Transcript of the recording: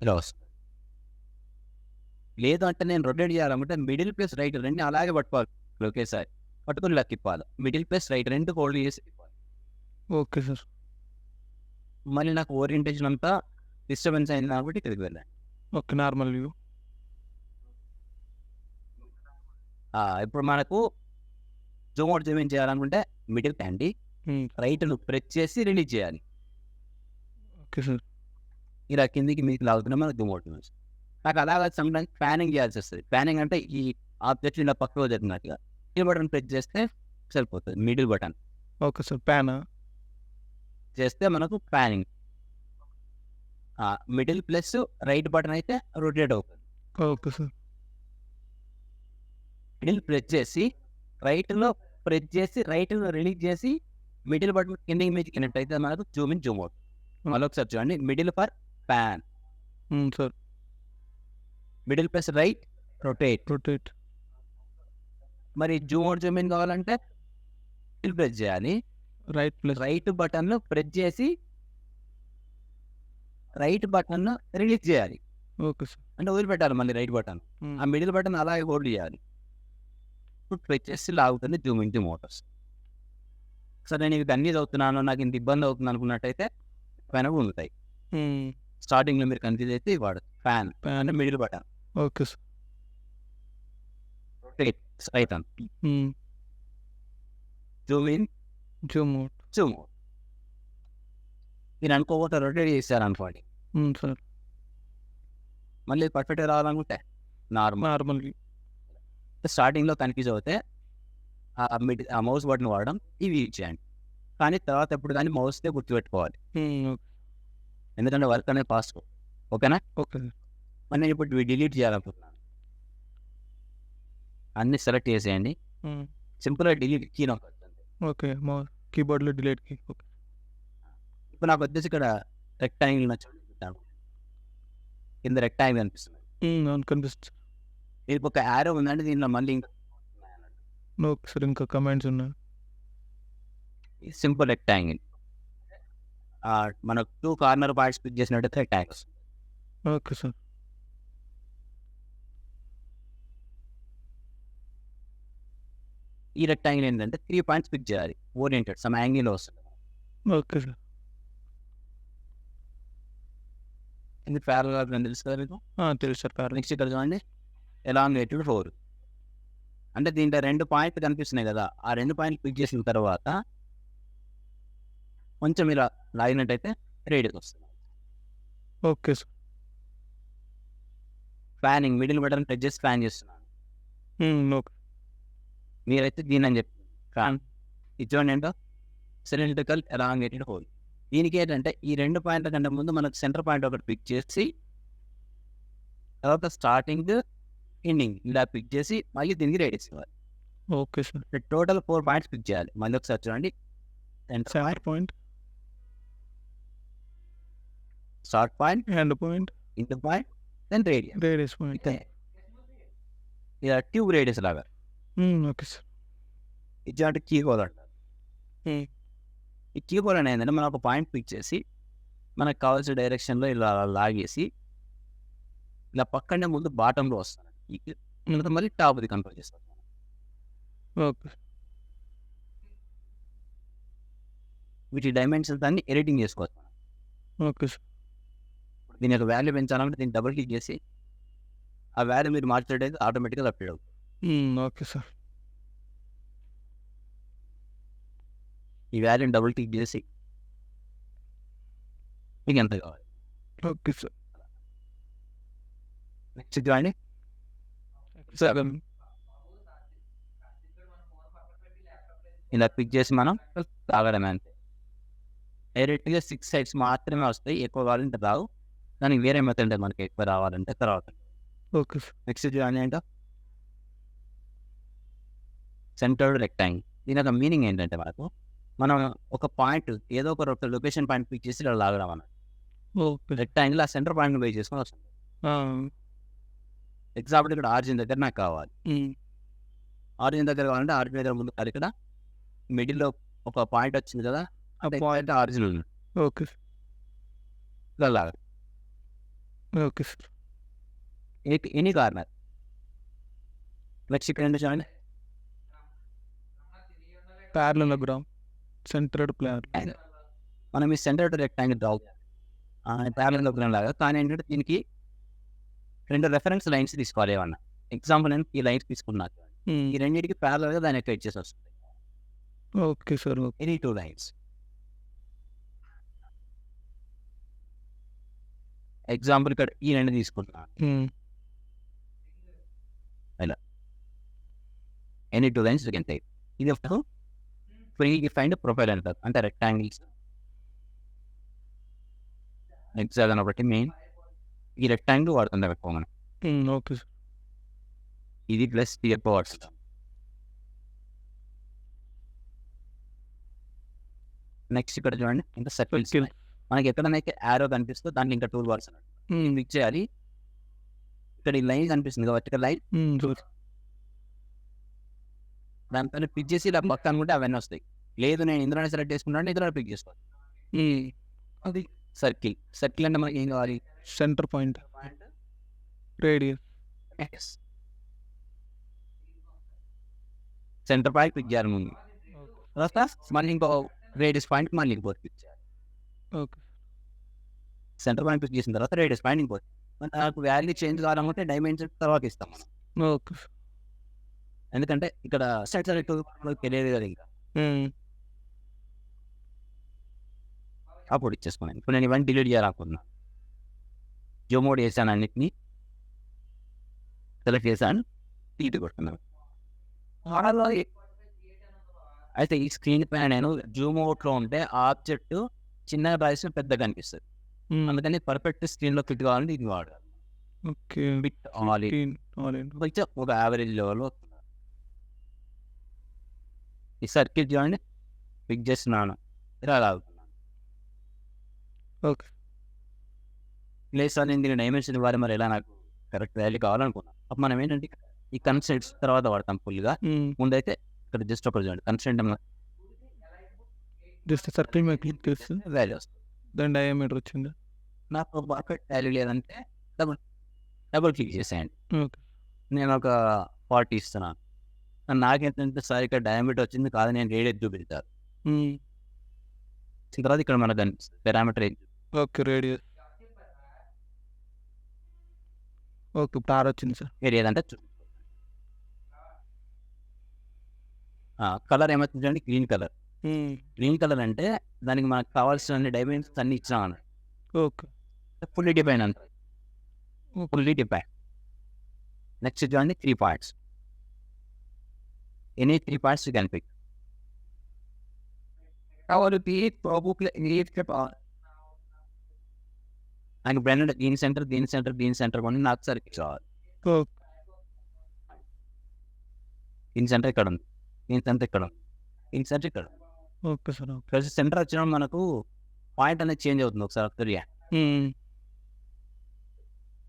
ఇలా వస్తుంది. లేదు అంటే నేను రొటేట్ చేయాలనుకుంటే మిడిల్ ప్లస్ రైట్ రెండు అలాగే పట్టుకోవాలి ఒకేసారి. పట్టుకొని ఇలా తిప్పాలి. మిడిల్ ప్లస్ రైట్ రెండు హోల్డ్ చేసి తిప్పాలి. Okay sir. మళ్ళీ నాకు ఓరియంటేషన్ అంతా డిస్టర్బెన్స్ అయింది కాబట్టి ఇక్కడికి వెళ్ళాను. ఓకే. Normal view. ఇప్పుడు మనకు జూమ్ అవుట్ జూమ్ ఇన్ చేయాలనుకుంటే మిడిల్ హ్యాండ్ రైట్ను ప్రెస్ చేసి రిలీజ్ చేయాలి. Okay sir. ఇలా కిందికి మీకు లాగుతున్నా మనకు జూమ్ అవుట్ జూమ్. నాకు అలాగా సమ్టైమ్స్ ప్యానింగ్ చేయాల్సి వస్తుంది. ప్యానింగ్ అంటే ఈ ఆబ్జెక్ట్ ఇలా పక్కకు జరిగినట్టుగా మిడిల్ బటన్ ప్రెస్ చేస్తే సరిపోతుంది. Middle button okay sir. ప్యానా చేస్తే మనకు panning. Middle plus right button అయితే రొటేట్ అవుతుంది. Okay sir. మిడిల్ ప్రెస్ చేసి రైట్లో ప్రెస్ చేసి రైట్ను రిలీజ్ చేసి మిడిల్ బటన్ కిందికి మీదకినట్టయితే మనకు జూమ్ ఇన్ జూమ్ అవుట్. మళ్ళీ ఒకసారి చూడండి. Middle for pan, sir. Middle plus right rotate. మరి జూమ్ అవుట్ జూమ్ ఇన్ కావాలంటే మిడిల్ ప్రెస్ చేయాలి. రైట్ బటన్ ప్రెస్ చేసి రైట్ బటన్ రిలీజ్ చేయాలి. Okay sir. అంటే వదిలిపెట్టాలి మళ్ళీ రైట్ బటన్. ఆ మిడిల్ బటన్ అలాగే హోల్డ్ చేయాలి. ఇప్పుడు ప్రెస్ చేసి లాగుతుంది జూమ్ ఇన్ జూమ్ అవుట్. సరే నేను ఇది అన్నీ చదువుతున్నాను నాకు ఇంత ఇబ్బంది అవుతుంది అనుకున్నట్టయితే పైన ఉంటాయి. స్టార్టింగ్లో మీరు కన్ఫ్యూజ్ అయితే వాడు ఫ్యాన్ అంటే middle button. Okay sir. Rotate right అని zoom in zoom out. Zoom out. మీరు అనుకోకపోతే రొటేట్ చేశారనుకోండి సార్. మళ్ళీ పర్ఫెక్ట్గా రావాలనుకుంటే నార్మల్ స్టార్టింగ్లో కన్ఫ్యూజ్ అవుతే ఆ మౌస్ బటన్ వాడడం ఇవి యూజ్ చేయండి. కానీ తర్వాత ఎప్పుడు కానీ మౌస్నే గుర్తుపెట్టుకోవాలి. ఎందుకంటే వర్క్ అనేది ఫాస్ట్. ఓకేనా? ఓకే. మరి నేను ఇప్పుడు డిలీట్ చేయాలనుకుంటున్నాను. అన్నీ సెలెక్ట్ చేసేయండి. సింపుల్గా డిలీట్ కీ నొక్కండి. ఓకే. కీబోర్డ్లో డిలీట్ కీ. ఓకే. ఇప్పుడు నాకు వచ్చేసి ఇక్కడ రెక్టాంగిల్ నచ్చాను. కింద రెక్టాంగిల్ కనిపిస్తుంది. కనిపిస్తుంది. ఇది ఒక యారో ఉందంటే దీనిలో మళ్ళీ ఓకే సార్. ఇంకా కమెంట్స్ ఉన్నాయి. సింపుల్ రెక్టాంగిల్ మనకు 2 కార్నర్ పార్ట్స్ పిక్ చేసినట్టయితే రెక్టాంగిల్స్. Okay sir. ఈ రెక్టాంగిల్ ఏంటంటే 3 పాయింట్స్ పిక్ చేయాలి. ఓరియంటెడ్ సమ్ యాంగిల్ వస్తుంది. Okay sir. ఇది ప్యారలల్ తెలుసు కదా మీకు? తెలుసు సార్. ప్యారలల్. నెక్స్ట్ ఇక్కడ చూడండి ఎలాంగేటెడ్ 4 అంటే దీంట్లో 2 పాయింట్లు కనిపిస్తున్నాయి కదా. ఆ 2 పాయింట్లు పిక్ చేసిన తర్వాత కొంచెం ఇలా లాగినట్టయితే రేడియస్ వస్తుంది. Okay sir. Fanning middle button press చేసి ఫ్యాన్ చేస్తున్నాను. ఓకే. మీరైతే దీని అని చెప్పి ఫ్యాన్ ఇది చూడండి ఏంటో సిలిండ్రికల్ ఎలాంగేటెడ్ హోల్. దీనికి ఏంటంటే ఈ 2 పాయింట్ల కంటే ముందు మనకు సెంటర్ పాయింట్ ఒకటి పిక్ చేసి తర్వాత స్టార్టింగ్ ఎండింగ్ ఇలా పిక్ చేసి మళ్ళీ దీనికి రేడియస్ ఇవ్వాలి. Okay sir. Total 4 points pick చేయాలి. మళ్ళీ ఒకసారి చూడండి. Centre point, start point, end point, inter point, then radius point. ఇలా ట్యూబ్ రేడియస్ లాగా. Okay sir. ఇది అంటే కీ హోల్ అంటారు. ఈ కీ హోల్ అనేది ఏంటంటే మనం ఒక పాయింట్ పిక్ చేసి మనకు కావాల్సిన డైరెక్షన్లో ఇలా లాగేసి ఇలా పక్కనే ముందు బాటంలో వస్తాను. మళ్ళీ టాప్ది కంట్రోల్ చేస్తాను. ఓకే. వీటి డైమెన్షన్స్ అన్ని ఎడిటింగ్ చేసుకోవచ్చు. Okay sir. దీని యొక్క వాల్యూ పెంచాలంటే దీన్ని డబుల్ క్లిక్ చేసి ఆ వాల్యూ మీరు మార్చేటైతే ఆటోమేటిక్గా అప్డేట్ అవుతుంది. Okay sir. ఈ వాల్యూని డబుల్ క్లిక్ చేసి మీకు ఎంత కావాలి. Okay sir. నెక్స్ట్ చూడండి. ఇలా క్లిక్ చేసి మనం తాగడమే అంతే. డైరెక్ట్గా 6 సైడ్స్ మాత్రమే వస్తాయి. ఎక్కువ కావాలంటే రావు. దానికి వేరే మెథడ్ అంటే మనకి ఎక్కువ రావాలంటే తర్వాత. Okay sir. నెక్స్ట్ చూడండి ఏంటో సెంటర్డ్ రెక్టాంగిల్. దీని యొక్క మీనింగ్ ఏంటంటే మనం ఒక పాయింట్ ఏదో ఒక లొకేషన్ పాయింట్ పిక్ చేసి ఇలా లాగడం అన్నమాట. రెక్టాంగిల్ ఆ సెంటర్ పాయింట్ బై చేసుకొని వస్తుంది. ఎగ్జాంపుల్ ఇక్కడ ఆరిజిన్ దగ్గర నాకు కావాలి. ఆరిజిన్ దగ్గర కావాలంటే ఆరిజిన్ దగ్గర ముందు ఇక్కడ మిడిల్లో ఒక పాయింట్ వచ్చింది కదా, ఆ పాయింట్ ఆరిజిన్ ఉంది. ఓకే. ఇలా లాగా okay sir. Any corner. Next ఇక్కడ ఏంటి చూడండి, ప్యారలలోగ్రామ్, సెంటర్డ్ ప్లాన్. మనం ఈ సెంటర్ రెక్టాంగిల్ డ్రా ప్యారలలోగ్రామ్ లాగా. కానీ ఏంటంటే దీనికి 2 రెఫరెన్స్ లైన్స్ తీసుకోవాలి ఏమన్నా. ఎగ్జాంపుల్ నేను ఈ లైన్స్ తీసుకున్నాను, ఈ రెండింటికి ప్యారలల్గా దాని యొక్క ఎడ్జెస్ వస్తుంది. Okay sir. Okay. Any 2 lines. Example ఇక్కడ ఈ 2 తీసుకుంటున్నాను, ఇలా any 2 lines you can take. ఇది ఫ్రీ డిఫైన్డ్ ప్రొఫైల్ అంటారు, అంటే రెక్టాంగిల్స్ హెక్సాగన్ ఒకటి మెయిన్. ఈ రెక్టాంగిల్ వాడుతుంటాం ఎక్కువ మనం. Okay sir. ఇది ప్లస్ ఇది ఎక్కువ వాడుతుంటాం. నెక్స్ట్ ఇక్కడ చూడండి, ఇంకా సర్కిల్స్. మనకి ఎక్కడైతే యారో కనిపిస్తుందో దాంట్లో ఇంకా టూల్ బార్స్ అన్నట్టు క్లిక్ చేయాలి. ఇక్కడ ఈ లైన్ కనిపిస్తుంది, వర్టికల్ లైన్, దానిపైన పిక్ చేసి ఇలా పక్క అనుకుంటే అవన్నీ వస్తాయి. లేదు నేను ఇందులోనే సెలెక్ట్ చేసుకుంటాను, ఇందులో పిక్ చేసుకోవాలి. అది సర్కిల్. సర్కిల్ అంటే మనకి ఏం కావాలి, centre point, radius. Centre point pick చేయాలి ముందు, తర్వాత మళ్ళీ ఇంకో రేడియస్ పాయింట్ మళ్ళీ ఇంకోటి పిక్ చేయాలి. ఓకే. సెంటర్ పాయింట్ పిక్ చేసిన తర్వాత రేడియస్ పాయింట్ ఇంకోటి. నాకు వాల్యూ చేంజ్ కావాలనుకుంటే డైమెన్షన్ తర్వాత ఇస్తాం మనం. ఓకే. ఎందుకంటే ఇక్కడ సెట్ తెలియదు కదా ఇంకా, అప్పుడు ఇచ్చేసుకున్నాను. ఇప్పుడు నేను ఇవన్నీ డిలీట్ చేయాలనుకున్నాను. జో మోడ్ చేశాను, అన్నిటిని సెలెక్ట్ చేశాను, తీటి కొడుతున్నాను. అయితే ఈ స్క్రీన్ పైన నేను జూమ్ అవుట్లో ఉంటే ఆబ్జెక్ట్ చిన్నగా రాసి పెద్దగా కనిపిస్తుంది. అందుకని పర్ఫెక్ట్ స్క్రీన్లో ఫిట్ కావాలంటే ఇది వాడాలి. ఓకే. ఫిట్ అవ్వాలి, కొంచెం ఒక యావరేజ్ లెవెల్లో. ఈ సర్కిల్ చూడండి, పిక్ చేస్తున్నాను, ఇలా లాగుతున్నాను. ఓకే. లేదు సార్ నేను దీన్ని డైమెన్షన్ ఇవ్వాలి, మరి ఎలా నాకు కరెక్ట్ వాల్యూ కావాలనుకున్నాను. అప్పుడు మనం ఏంటంటే ఈ కన్స్ట్రెంట్స్ తర్వాత వాడతాం ఫుల్గా. ముందైతే ఇక్కడ జస్ట్ ఒకటి చూడండి, కన్స్ట్రెంట్ జస్ట్ సర్కిల్ మీద క్లిక్ చేస్తే వాల్యూ వస్తుంది. దాని డయామీటర్ వచ్చిందా? నాకు పర్ఫెక్ట్ వాల్యూ లేదంటే డబుల్ క్లిక్ చేసేయండి. ఓకే. నేను ఒక 40 ఇస్తున్నాను. నాకేంటంటే సార్ ఇక్కడ డయామీటర్ వచ్చింది కాదు, నేను రేడియస్ చూపిస్తాను. తర్వాత ఇక్కడ మనకు కనిపిస్తుంది పారామీటర్ ఏం. ఓకే. రేడియస్. ఓకే. పార్ వచ్చింది సార్. ఏరియా అంటే కలర్ ఏమవుతుంది చూడండి, గ్రీన్ కలర్. గ్రీన్ కలర్ అంటే దానికి మనకు కావాల్సిన డైమెన్షన్స్ అన్ని ఇచ్చినాం అన్నట్టు. ఓకే. ఫుల్లీ డిఫైన్ అంటారు, ఫుల్లీ డిఫైన్. నెక్స్ట్ చూడండి 3 parts. Any 3 parts you can pick. నాకు బ్రాండ్ దీని సెంటర్ దీని సెంటర్ దీని సెంటర్ కొని నాకు సర్కిల్ కావాలి. దీని సెంటర్ ఇక్కడ ఉంది, దీని సెంటర్ ఇక్కడ ఉంది, దీని సెంటర్ ఇక్కడ. Okay sir. ప్లస్ సెంటర్ వచ్చినప్పుడు మనకు పాయింట్ అనేది చేంజ్ అవుతుంది ఒకసారి.